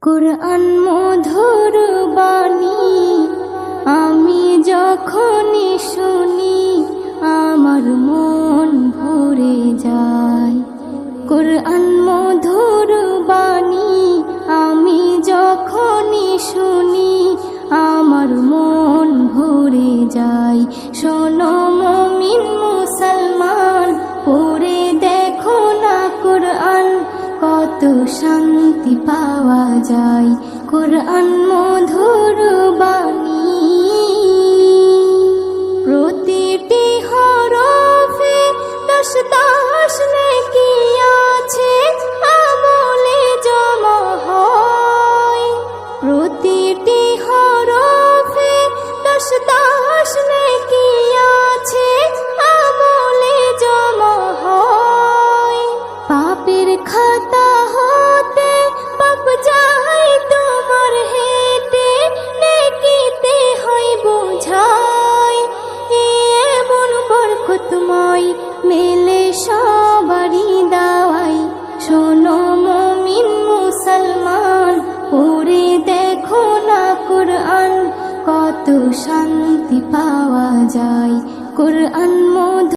কুরআন মধুর বাণী আমি যখনই শুনি আমার মন ভরে যায়। কুরআন মধুর বাণী আমি যখনই শুনি আমার মন ভরে যায়। শোনো মুমিন মুসলমান, পড়ে দেখো না কুরআন, কত শান্তি পাওয়া যায়। কুরআন মধুর বাণী প্রতিটি হরফে 10 নেকি আছে, আমলে জমা হয়। প্রতিটি হরফে 10 নেকি আছে, আমলে জমা হয়। পাপের খাতা হতে পাপ যায় তোমার হেঁটে, নেকিতে হয় বোঝাই। এমন বরকতময় মেলে সবারই দাওয়াই। শোনো মুমিন মুসলমান, পড়ে দেখো না কুরআন, কত শান্তি পাওয়া যায়। কুরআন